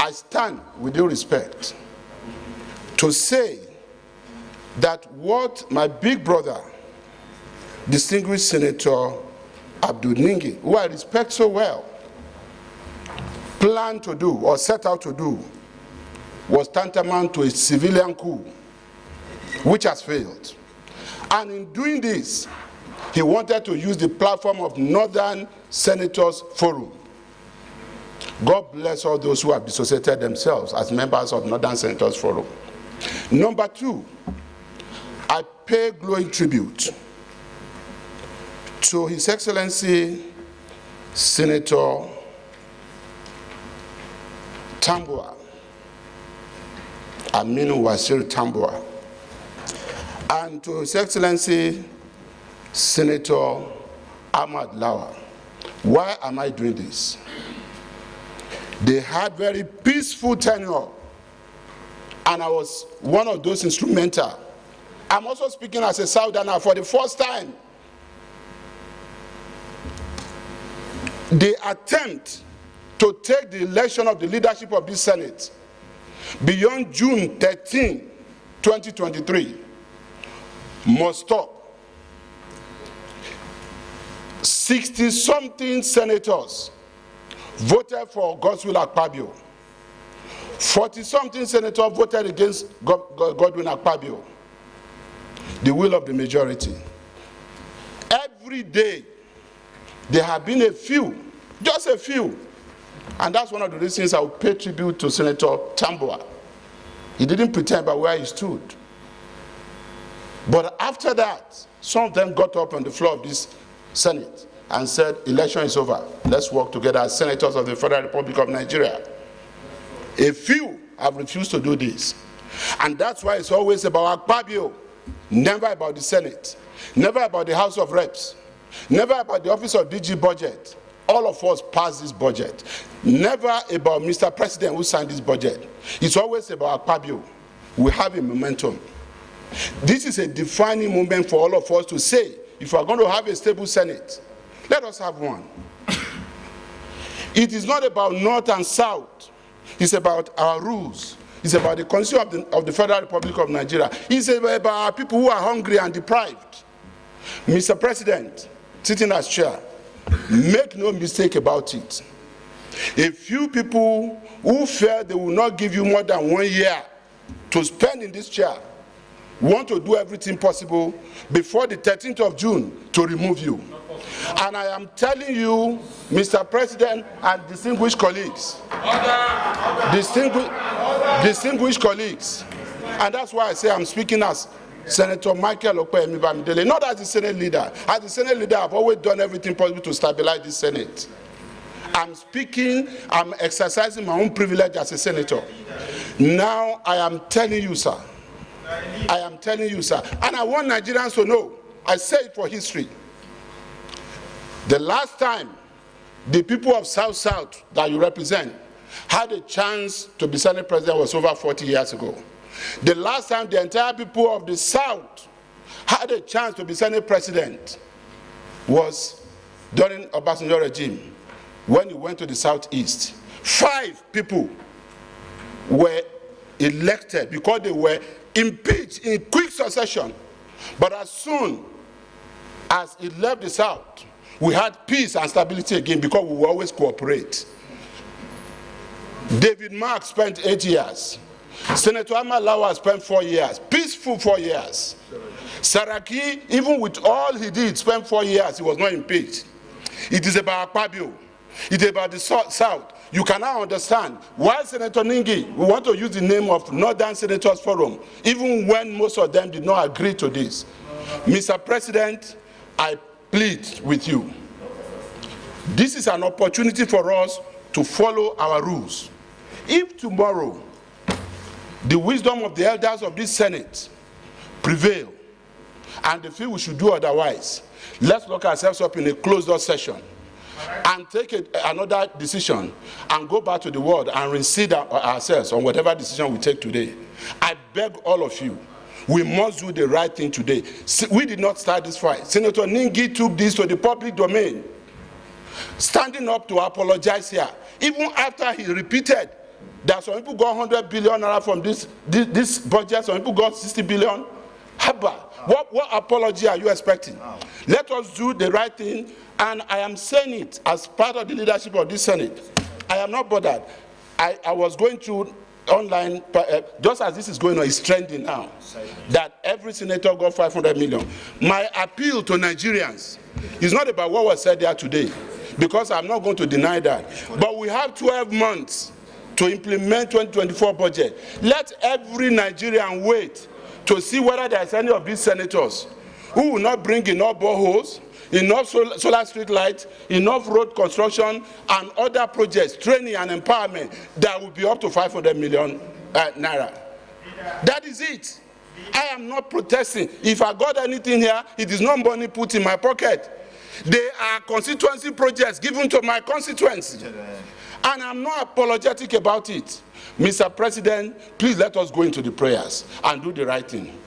I stand with due respect to say that what my big brother, distinguished Senator Abdul Ningi, who I respect so well, planned to do or set out to do was tantamount to a civilian coup, which has failed. And in doing this, he wanted to use the platform of Northern Senators Forum. God bless all those who have dissociated themselves as members of Northern Senators Forum. Number two, I pay glowing tribute to His Excellency Senator Tambuwal, Aminu Waziri Tambuwal, and to His Excellency Senator Ahmad Lawal. Why am I doing this? They had very peaceful tenure, and I was one of those instrumental. I'm also speaking as a Southerner for the first time. The attempt to take the election of the leadership of this Senate beyond June 13, 2023 must stop. 60-something senators voted for Godswill Akpabio. 40-something senators voted against Godwin Akpabio. The will of the majority. Every day, there have been a few, just a few, and that's one of the reasons I will pay tribute to Senator Tambuwal. He didn't pretend about where he stood. But after that, some of them got up on the floor of this Senate and said, election is over. Let's work together as senators of the Federal Republic of Nigeria. A few have refused to do this. And that's why it's always about Akpabio, never about the Senate, never about the House of Reps, never about the Office of DG Budget. All of us passed this budget. Never about Mr. President who signed this budget. It's always about Akpabio. We have a momentum. This is a defining moment for all of us to say, if we are going to have a stable Senate, let us have one. It is not about North and South. It's about our rules. It's about the constitution of the Federal Republic of Nigeria. It's about our people who are hungry and deprived. Mr. President, sitting as chair, make no mistake about it. A few people who feel they will not give you more than 1 year to spend in this chair want to do everything possible before the 13th of June to remove you. And I am telling you, Mr. President and distinguished colleagues, distinguished colleagues, and that's why I say I'm speaking as Senator Michael Opeyemi Bamidele, not as the Senate leader. As the Senate leader, I've always done everything possible to stabilize the Senate. I'm speaking, I'm exercising my own privilege as a senator. Now I am telling you, sir, I am telling you, sir, and I want Nigerians to know, I say it for history. The last time the people of South that you represent had a chance to be Senate President was over 40 years ago. The last time the entire people of the South had a chance to be Senate President was during Obasanjo regime, when he went to the Southeast. 5 people were elected because they were impeached in quick succession. But as soon as he left the South, we had peace and stability again because we will always cooperate. David Mark spent 8 years. Senator Ahmad Lawal spent 4 years, peaceful 4 years. Saraki, even with all he did, spent 4 years, he was not impeached. It is about Akpabio. It is about the South. You can now understand why Senator Ningi, we want to use the name of Northern Senators Forum, even when most of them did not agree to this. Mr. President, I plead with you. This is an opportunity for us to follow our rules. If tomorrow the wisdom of the elders of this Senate prevail and they feel we should do otherwise, let's lock ourselves up in a closed-door session and take another decision and go back to the world and reconsider ourselves on whatever decision we take today. I beg all of you, we must do the right thing today. We did not start this fight. Senator Ningi took this to the public domain, standing up to apologize here, even after he repeated that some people got 100 billion naira from this budget, some people got 60 billion. Haba, what apology are you expecting? Let us do the right thing, and I am saying it as part of the leadership of this Senate. I am not bothered. I was going through online, just as this is going on, it's trending now, that every senator got 500 million. My appeal to Nigerians is not about what was said there today, because I'm not going to deny that. But we have 12 months to implement 2024 budget. Let every Nigerian wait to see whether there's any of these senators who will not bring enough boreholes, enough solar street lights, enough road construction, and other projects, training and empowerment that will be up to 500 million naira. That is it. I am not protesting. If I got anything here, it is not money put in my pocket. They are constituency projects given to my constituency. And I'm not apologetic about it. Mr. President, please let us go into the prayers and do the right thing.